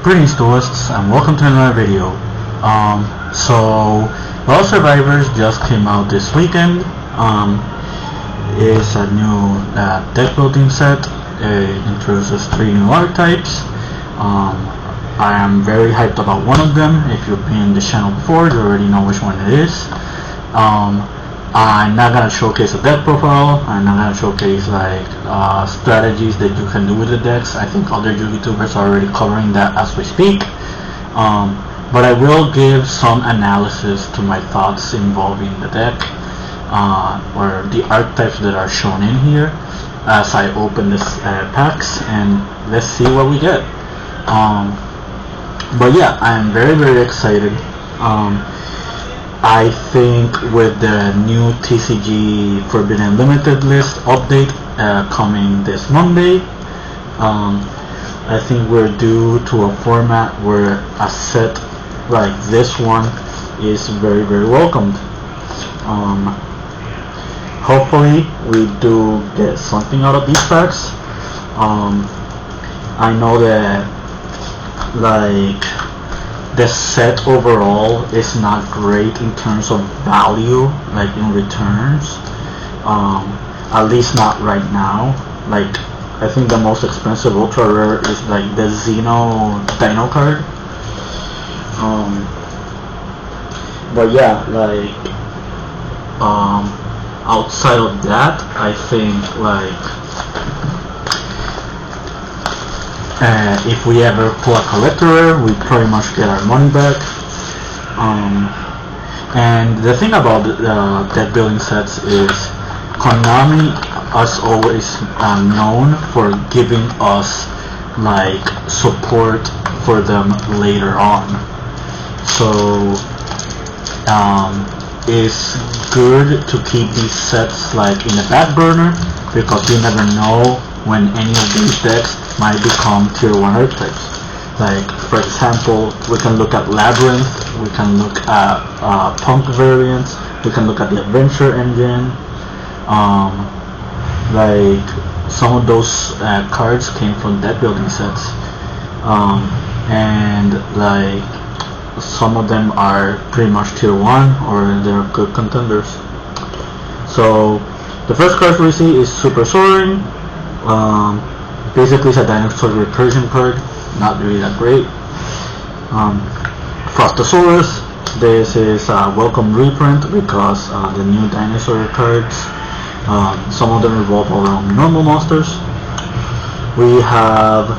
Greetings duelists and welcome to another video. So Well Survivors just came out this weekend. It's a new deck building set. It introduces 3 new archetypes. I am very hyped about one of them. If you've been in the channel before, you already know which one it is. I'm not gonna showcase a deck profile. I'm not gonna showcase strategies that you can do with the decks. I think other YouTubers are already covering that as we speak. But I will give some analysis to my thoughts involving the deck or the archetypes that are shown in here as I open this packs, and let's see what we get. But yeah, I am very excited. I think with the new TCG Forbidden Limited list update coming this Monday, I think we're due to a format where a set like this one is very welcomed. Hopefully we do get something out of these packs. I know that the set overall is not great in terms of value, in returns, at least not right now. I think the most expensive ultra rare is the Xeno Dino card. But yeah, outside of that, I think if we ever pull a collector rare, we pretty much get our money back. And the thing about deck building sets is Konami is always known for giving us support for them later on. So it's good to keep these sets in the back burner, because you never know when any of these decks might become tier 1 archetypes. For example, we can look at Labyrinth, we can look at Punk variants, we can look at the Adventure engine. Some of those cards came from deck building sets, and some of them are pretty much tier 1 or they're good contenders. So the first card we see is Super Soaring. Basically it's a dinosaur recursion card, not really that great. Frostosaurus, this is a welcome reprint because the new dinosaur cards, some of them revolve around normal monsters. We have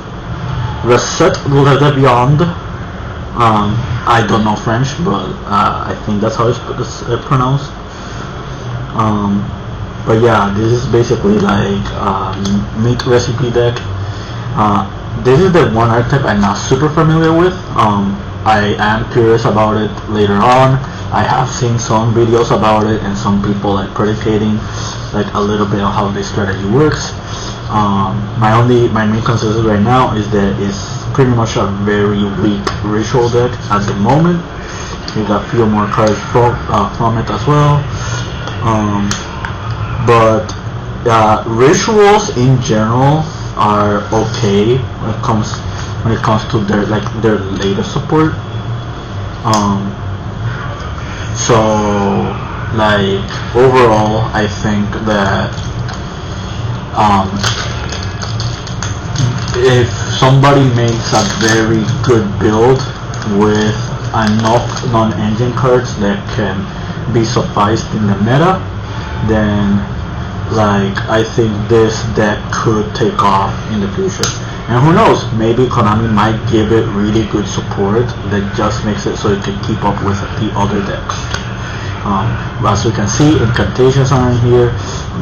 Reset Le Beyond. I don't know French, but I think that's how it's pronounced. But yeah, this is basically meat recipe deck. This is the one archetype I'm not super familiar with. I am curious about it later on. I have seen some videos about it and some people predicating a little bit of how this strategy works. My main concern right now is that it's pretty much a very weak ritual deck at the moment. We got a few more cards from it as well. But rituals in general are okay when it comes to their latest support. So overall, I think that if somebody makes a very good build with enough non-engine cards that can be sufficed in the meta, then I think this deck could take off in the future. And who knows, maybe Konami might give it really good support that just makes it so it can keep up with the other decks. As we can see, incantations are in here.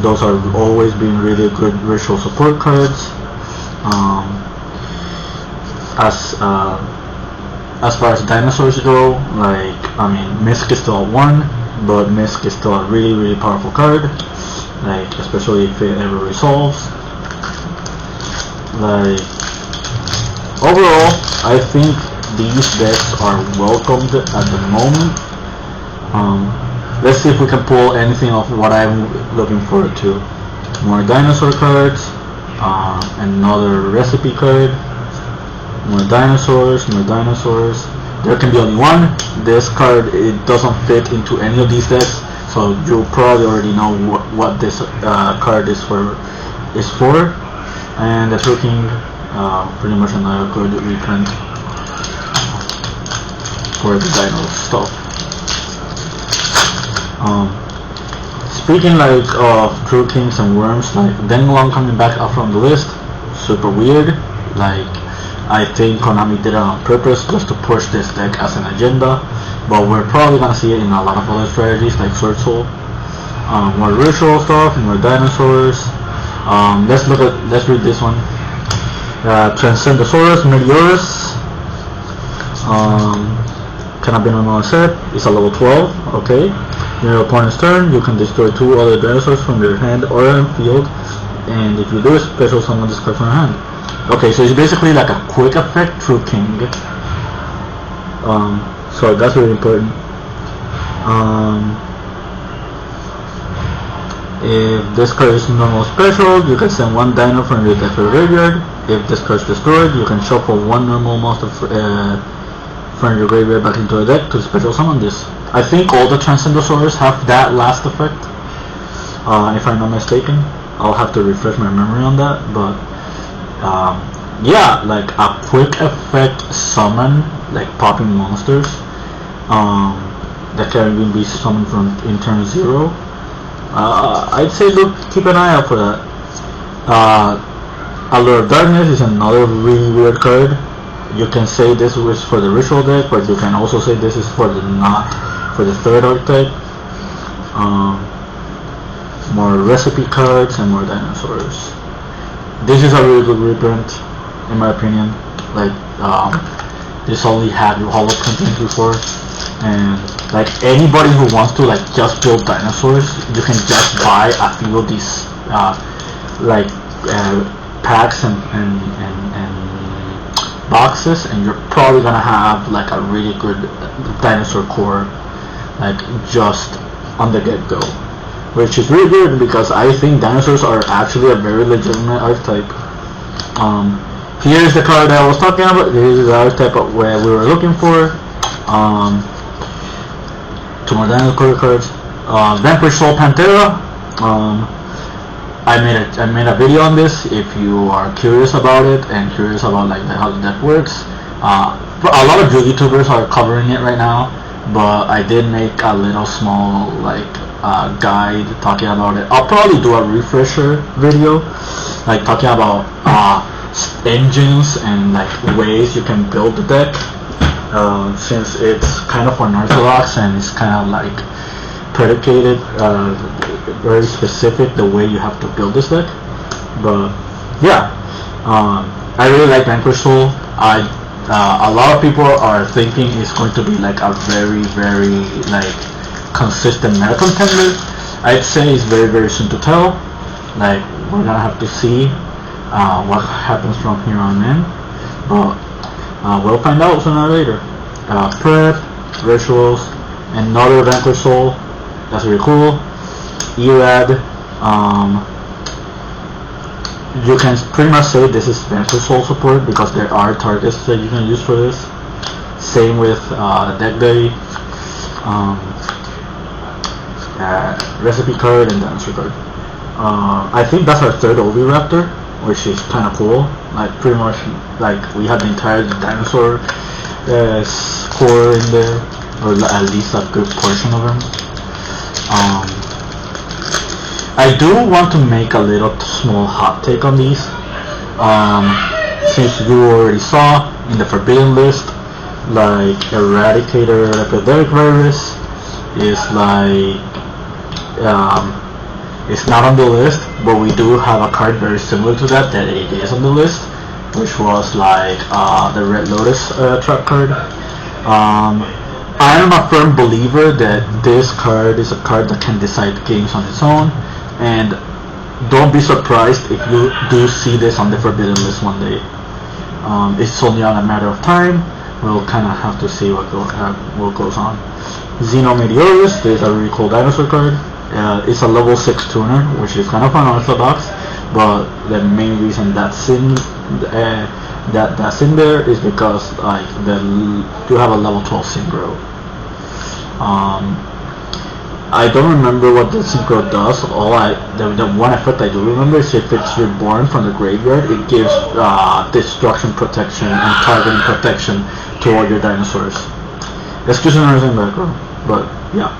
Those are always been really good ritual support cards. As far as dinosaurs go, Misk is still a 1, but Misk is still a really powerful card, especially if it ever resolves. Overall, I think these decks are welcomed at the moment. Let's see if we can pull anything of what I'm looking forward to. More dinosaur cards, another recipe card, more dinosaurs, more dinosaurs. There can be only one. This card, it doesn't fit into any of these decks, so you probably already know what this card is for. And the True King, pretty much another good reprint for the dino stuff. Speaking like of True Kings and Worms, like Denglong coming back up from the list, super weird. Like, I think Konami did it on purpose just to push this deck as an agenda, but we're probably gonna see it in a lot of other strategies like Sword Soul. More ritual stuff, more dinosaurs. Let's read this one. Transcendosaurus Meteorus. Cannot be normally set. It's a level 12. Okay. In your opponent's turn, you can destroy 2 other dinosaurs from your hand or field, and if you do, special summon this card from your hand. Okay, so it's basically like a quick effect True King. So that's really important. If this card is normal special, you can send 1 dino from your deck to the graveyard. If this card is destroyed, you can shuffle 1 normal monster from your graveyard back into the deck to special summon this. I think all the Transcendosaurus have that last effect, if I'm not mistaken. I'll have to refresh my memory on that, but yeah, like a quick effect summon, like popping monsters, that can even be summoned from in turn 0. I'd say keep an eye out for that. Allure of Darkness is another really weird card. You can say this was for the ritual deck, but you can also say this is for the third archetype. More recipe cards and more dinosaurs. This is a really good reprint, in my opinion. Like, this only had holo printings before, and like anybody who wants to like just build dinosaurs, you can just buy a few of these packs and boxes, and you're probably gonna have like a really good dinosaur core, like just on the get-go, which is really good because I think dinosaurs are actually a very legitimate archetype. Here's the card that I was talking about. This is the archetype where we were looking for. 2 more dinosaur cards. Vanquish Soul Pantera. I made a video on this. If you are curious about it and curious about like how the deck works, a lot of YouTubers are covering it right now, but I did make a little small like guide talking about it. I'll probably do a refresher video, like talking about engines and like ways you can build the deck, since it's kind of unorthodox and it's kind of like predicated, very specific the way you have to build this deck. But yeah, I really like Vanquish Soul. A lot of people are thinking it's going to be like a very like consistent meta contender. I'd say it's very soon to tell. Like, we're gonna have to see what happens from here on in, but we'll find out sooner or later. Prep, Rituals, another Vanquish Soul. That's really cool. Erad. You can pretty much say this is Vanquish Soul support because there are targets that you can use for this. Same with Deck Day, Recipe card, and Dancer card. I think that's our third Oviraptor, which is kind of cool. Like, pretty much like we have the entire dinosaur core in there, or at least a good portion of them. I do want to make a little small hot take on these. Since you already saw in the forbidden list, like Eradicator Epidemic Virus is like it's not on the list, but we do have a card very similar to that it is on the list, which was like the Red Lotus trap card. I am a firm believer that this card is a card that can decide games on its own, and don't be surprised if you do see this on the forbidden list one day. It's only a matter of time. We'll kind of have to see what goes on. Xeno Meteorus, this is a really cool dinosaur card. It's a level 6 tuner, which is kind of unorthodox, but the main reason that's in that's in there is because like you have a level 12 synchro. I don't remember what the synchro does. The one effect I do remember is if it's reborn from the graveyard, it gives destruction protection and targeting protection to all your dinosaurs. Excuse the noise in the background, but yeah.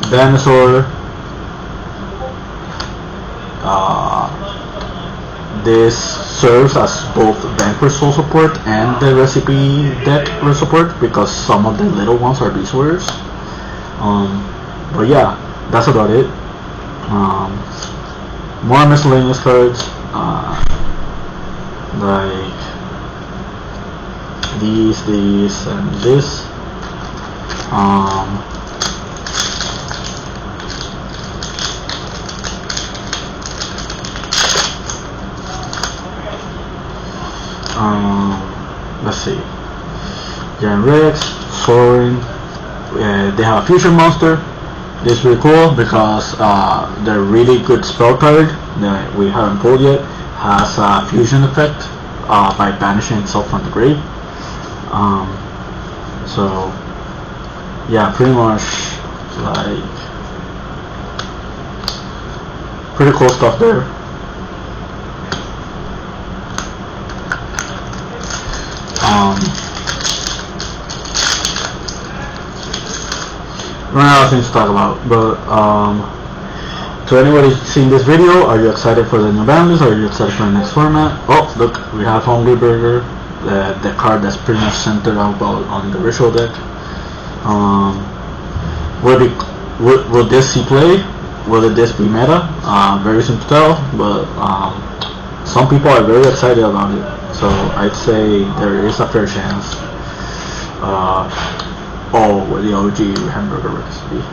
Dinosaur. This serves as both Vanquish Soul support and the recipe deck support because some of the little ones are beast warriors. But yeah, that's about it. More miscellaneous cards, like these, and this. Let's see. Giant Rex, Soaring. They have a fusion monster. This is really cool because the really good spell card that we haven't pulled yet has a fusion effect by banishing itself from the grave. So yeah, pretty much like pretty cool stuff there. Run out of things to talk about, but to anybody seeing this video, are you excited for the new ban list? Are you excited for the next format? Oh, look, we have Hungry Burger, the card that's pretty much centered out on the ritual deck. Will this see play? Will this be meta? Very soon to tell, but some people are very excited about it, so I'd say there is a fair chance. Oh, the OG hamburger recipe.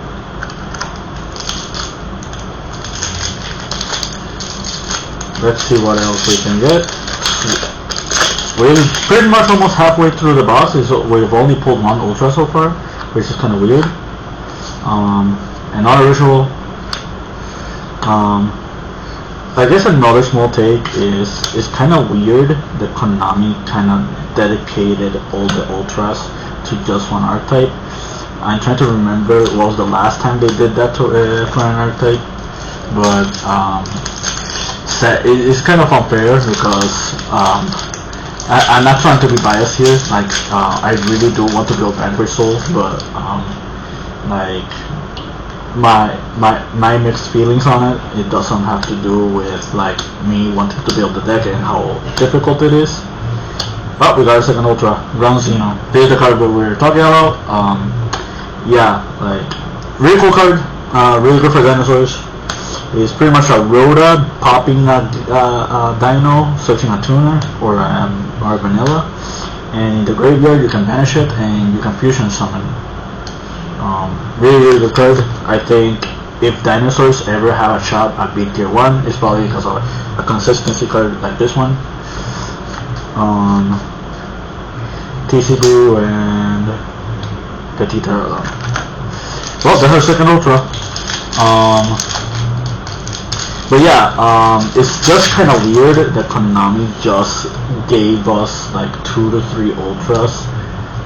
Let's see what else we can get. We're pretty much almost halfway through the box. We've only pulled one ultra so far, which is kind of weird. Another ritual. I guess another small take is it's kind of weird that Konami kind of dedicated all the ultras to just one archetype. I'm trying to remember what was the last time they did that for an archetype, but it's kind of unfair because I'm not trying to be biased here. Like I really do want to build Vanquish Soul, but like my mixed feelings on it. It doesn't have to do with like me wanting to build the deck and how difficult it is. Oh, we got a second ultra, Ground Xeno. This is the card that we were talking about. Yeah, like really cool card, really good for dinosaurs. It's pretty much a Rhoda popping a dino, searching a tuner or a vanilla, and in the graveyard you can banish it and you can fusion summon. Really good card. I think if dinosaurs ever have a shot at beat tier 1, it's probably because of a consistency card like this one. TC Blue and Petit Pterodon. Well, that's our second ultra. But yeah, it's just kind of weird that Konami just gave us like 2 to 3 ultras.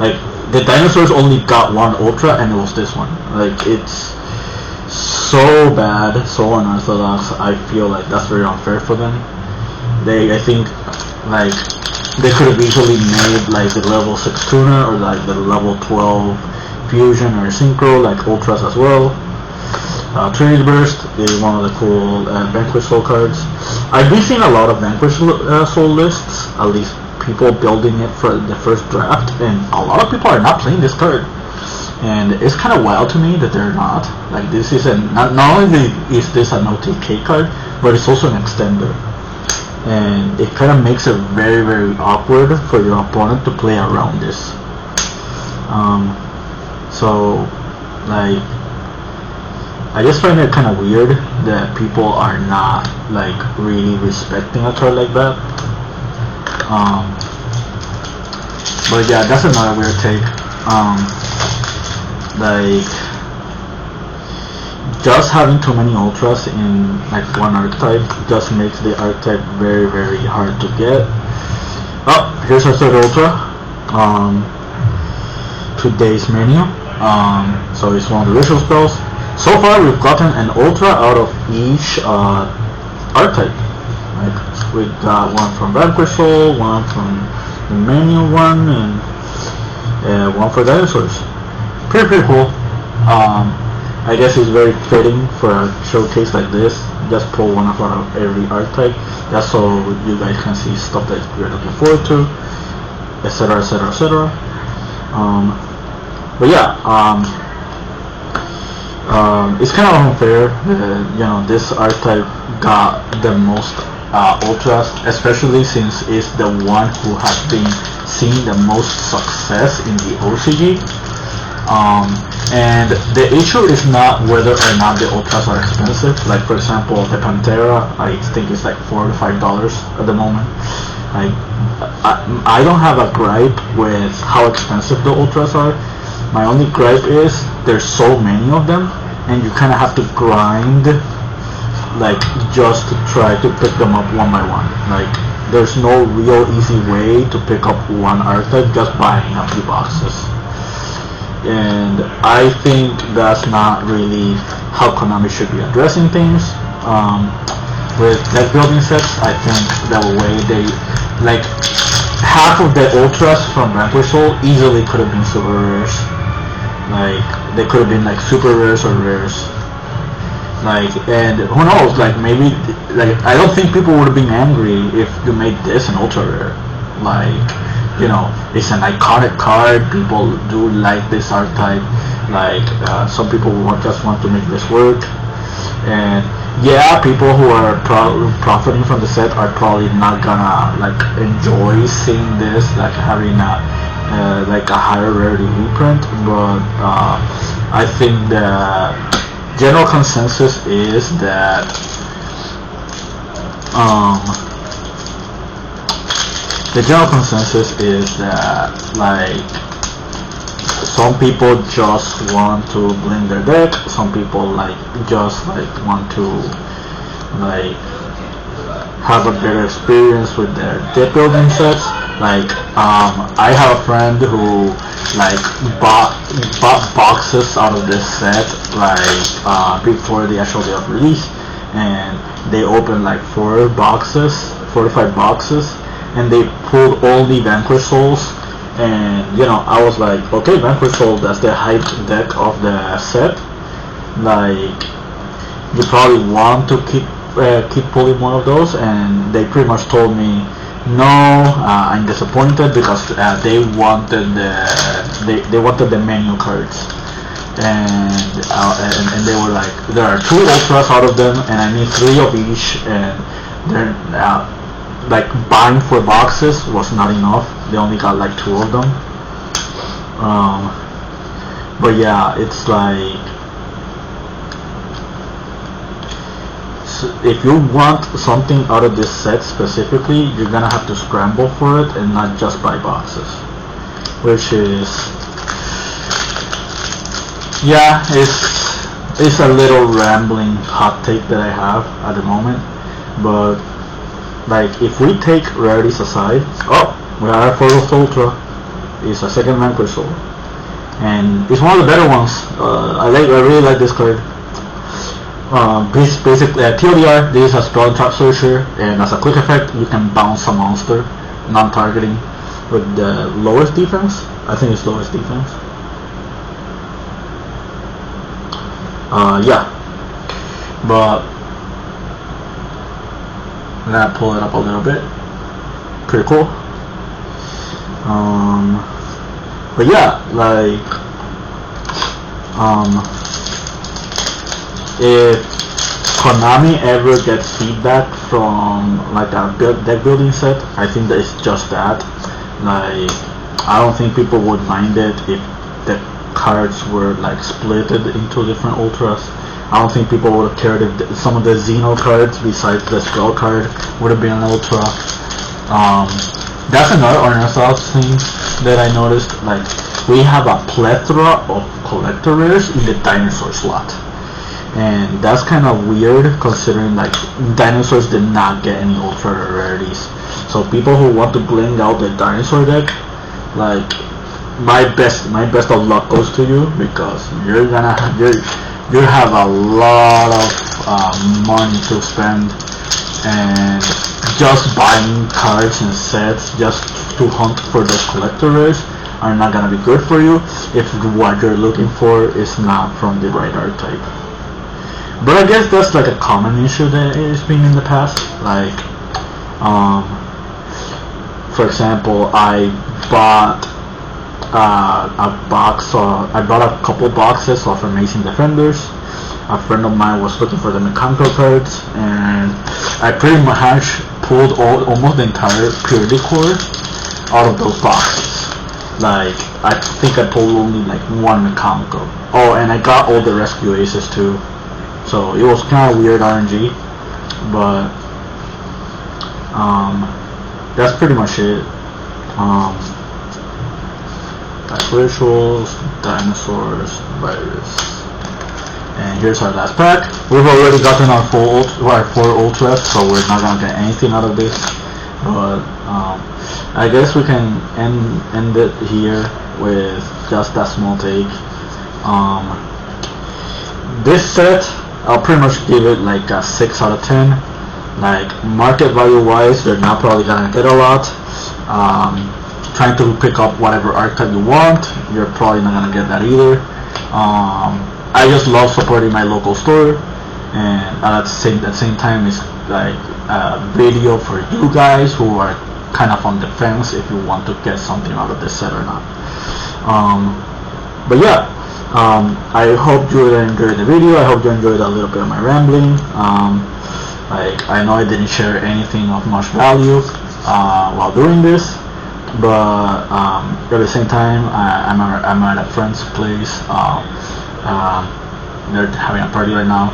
Like the dinosaurs only got one ultra, and it was this one. Like it's so bad, so unorthodox. I feel like that's very unfair for them. I think like they could have easily made like the level 6 tuner or like the level 12 fusion or synchro like ultras as well. Trinity Burst is one of the cool Vanquish Soul cards. I've been seeing a lot of Vanquish Soul lists, at least people building it for the first draft, and a lot of people are not playing this card. And it's kind of wild to me that they're not. Like this is not only is this an OTK card, but it's also an extender. And it kind of makes it very, very awkward for your opponent to play around this. So, like, I just find it kind of weird that people are not like really respecting a card like that. But yeah, that's another weird take. Like just having too many ultras in like one archetype just makes the archetype very, very hard to get. Oh, here's our third ultra. Today's menu. So it's one of the ritual spells. So far we've gotten an ultra out of each archetype. Right? We got one from Vanquish Soul, one from the menu one, and one for dinosaurs. Pretty cool. I guess it's very fitting for a showcase like this. Just pull one out of every archetype, just so you guys can see stuff that you're looking forward to, etc, etc, etc. But yeah, it's kind of unfair that this archetype got the most ultras, especially since it's the one who has been seeing the most success in the OCG. And the issue is not whether or not the ultras are expensive. Like for example, the Pantera, I think it's like $4 to $5 at the moment. Like I don't have a gripe with how expensive the ultras are. My only gripe is there's so many of them, and you kind of have to grind, like just to try to pick them up one by one. Like there's no real easy way to pick up one archetype just buying a few boxes. And I think that's not really how Konami should be addressing things. With deck building sets, I think the way they, like, half of the ultras from Vanquish Soul easily could have been super rares. Like, they could have been like super rares or rares. Like, and who knows, like maybe, like, I don't think people would have been angry if you made this an ultra rare. Like, it's an iconic card. People do like this archetype. Like some people just want to make this work. And yeah, people who are profiting from the set are probably not gonna like enjoy seeing this, like having like a higher rarity reprint. But I think the general consensus is that like some people just want to blend their deck, some people just want to like have a better experience with their deck building sets. Like I have a friend who like bought boxes out of this set like before the actual day of release, and they opened like 4 to 5 boxes, and they pulled only Vanquish Souls. And I was like, okay, Vanquish Soul, that's the hyped deck of the set. Like, you probably want to keep pulling one of those. And they pretty much told me, no, I'm disappointed because they wanted the menu cards. And they were like, there are 2 ultras out of them, and I need 3 of each, and they're like buying 4 boxes was not enough. They only got like 2 of them. But yeah, it's like, if you want something out of this set specifically, you're gonna have to scramble for it and not just buy boxes, which is, yeah, it's a little rambling hot take that I have at the moment. But like, if we take rarities aside, we have our first ultra. It's a second Vanquish Soul, and it's one of the better ones. I really like this card. Basically, TLDR, this is a spell and trap searcher, and as a quick effect, you can bounce a monster, non-targeting, with the lowest defense. I think it's lowest defense. Yeah, but I'm gonna pull it up a little bit. Pretty cool. But yeah, like, if Konami ever gets feedback from like a deck building set, I think that it's just that. Like, I don't think people would mind it if the cards were like splitted into different ultras. I don't think people would have cared if some of the Xeno cards besides the spell card would have been an ultra. That's another unorthodox thing that I noticed. Like, we have a plethora of collector rares in the dinosaur slot. and that's kind of weird considering like dinosaurs did not get any ultra rarities. So people who want to bling out the dinosaur deck, like my best of luck goes to you, because you have a lot of money to spend, and just buying cards and sets just to hunt for those collector rares are not gonna be good for you if what you're looking for is not from the right archetype. But I guess that's like a common issue that has been in the past. Like, for example, I bought I bought a couple boxes of Amazing Defenders. A friend of mine was looking for the mechanical cards, and I pretty much pulled almost the entire Purity Core out of those boxes. Like, I think I pulled only like one mechanical. Oh, and I got all the Rescue Aces too. So it was kind of weird RNG, but that's pretty much it. Like rituals, dinosaurs, virus. And here's our last pack. We've already gotten our 4 ultras, so we're not gonna get anything out of this. But I guess we can end it here with just that small take. This set, I'll pretty much give it like a 6 out of 10. Like, market value wise, they're not probably gonna get a lot. Trying to pick up whatever archetype you want, you're probably not gonna get that either. I just love supporting my local store, and at the same time, it's like a video for you guys who are kind of on the fence if you want to get something out of this set or not. But yeah, I hope you enjoyed the video. I hope you enjoyed a little bit of my rambling. Like, I know I didn't share anything of much value while doing this, but at the same time, I'm at a friend's place. They're having a party right now.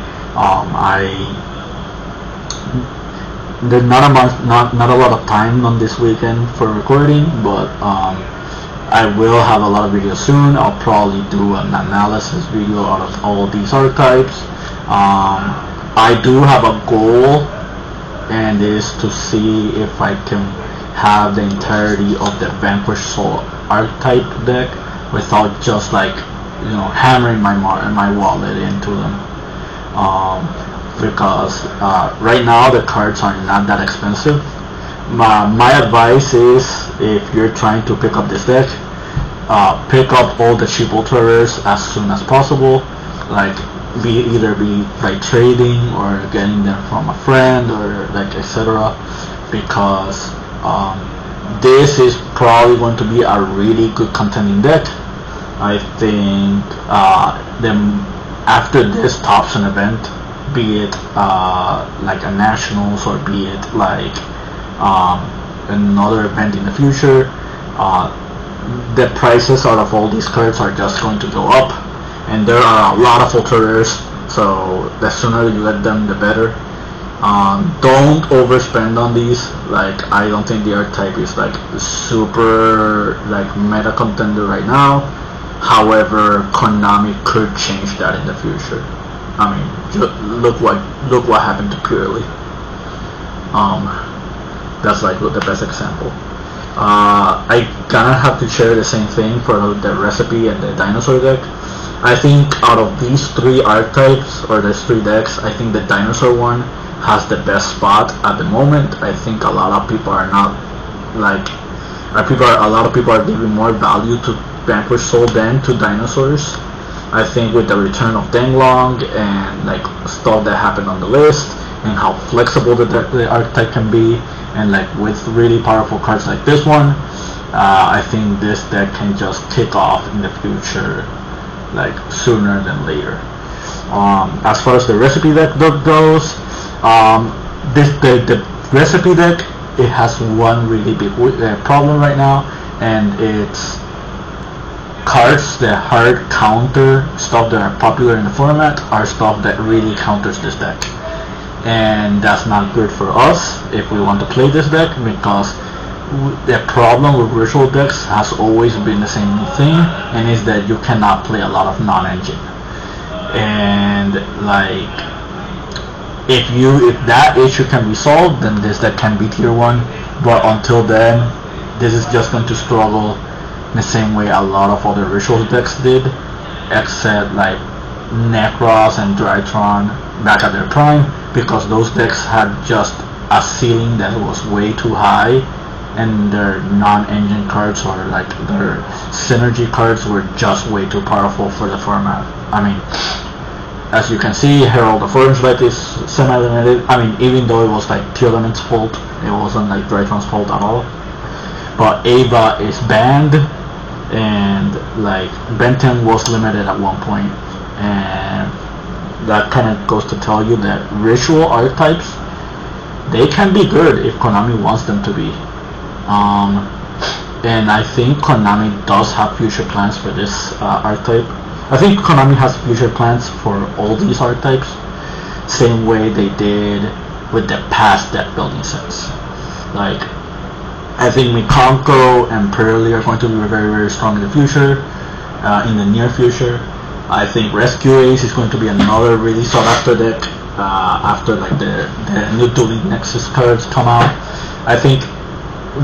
There's not a lot of time on this weekend for recording, but I will have a lot of videos soon. I'll probably do an analysis video out of all these archetypes. I do have a goal, and is to see if I can have the entirety of the Vanquish Soul archetype deck without just like, you know, hammering my wallet into them. Because right now the cards are not that expensive. My advice is, if you're trying to pick up this deck, pick up all the cheap ultra rares as soon as possible. Like, either be like trading or getting them from a friend or like etc. Because this is probably going to be a really good contending deck. I think then after this tops an event, be it like a nationals or be it like another event in the future, the prices out of all these cards are just going to go up, and there are a lot of ultra rares, so the sooner you get them the better. Don't overspend on these. Like, I don't think the archetype is like super like meta contender right now. However, Konami could change that in the future. I mean, look what happened to Purely. That's like the best example. I gonna have to share the same thing for the recipe and the dinosaur deck. I think out of these 3 archetypes, or these 3 decks, I think the dinosaur one has the best spot at the moment. I think a lot of people are not like, a lot of people are giving more value to Vanquish Soul than to dinosaurs. I think with the return of Denglong and like stuff that happened on the list, and how flexible the archetype can be, and like with really powerful cards like this one, I think this deck can just kick off in the future, like sooner than later. As far as the recipe deck goes, the recipe deck, it has one really big problem right now, and it's cards that hard counter stuff that are popular in the format are stuff that really counters this deck, and that's not good for us if we want to play this deck, because the problem with virtual decks has always been the same thing, and is that you cannot play a lot of non-engine. and like if that issue can be solved, then this deck can be tier 1, but until then this is just going to struggle in the same way a lot of other rituals decks did, except like Necros and Drytron back at their prime, because those decks had just a ceiling that was way too high, and their non-engine cards or like their synergy cards were just way too powerful for the format. I mean, as you can see, Herald of Orange Light is semi-limited. I mean, even though it was like Tearlament's fault, it wasn't like Drytron's fault at all. But Ava is banned, and like Benton was limited at one point, and that kind of goes to tell you that ritual archetypes, they can be good if Konami wants them to be. And I think Konami does have future plans for this archetype. I think Konami has future plans for all these archetypes, same way they did with the past deck building sets. Like, I think Mikanko and Pearly are going to be very, very strong in the future, in the near future. I think Rescue Ace is going to be another really sought after deck after like the new Delete Nexus cards come out. I think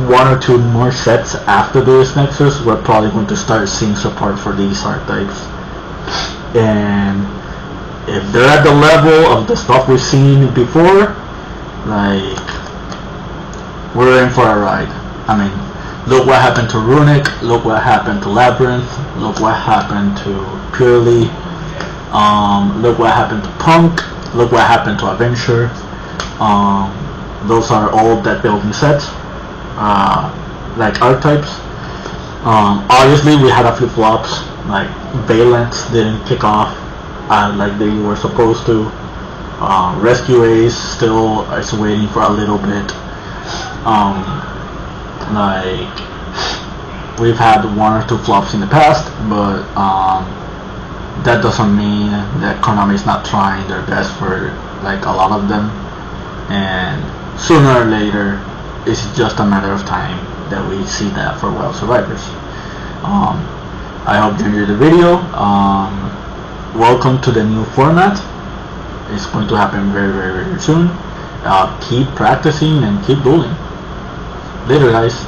one or two more sets after this Nexus, we're probably going to start seeing support for these archetypes. And if they're at the level of the stuff we've seen before, like, we're in for a ride. I mean, look what happened to Runic, look what happened to Labyrinth, look what happened to Purely, look what happened to Punk, look what happened to Adventure. Those are all deck building sets, like archetypes. Obviously we had a few flops, like Valence didn't kick off like they were supposed to. Rescue Ace still is waiting for a little bit. Like, we've had one or two flops in the past, but that doesn't mean that Konami is not trying their best for like a lot of them, and sooner or later it's just a matter of time that we see that for Wild Survivors. I hope you enjoyed the video. Welcome to the new format. It's going to happen very, very, very soon. Keep practicing and keep dueling. Later, guys.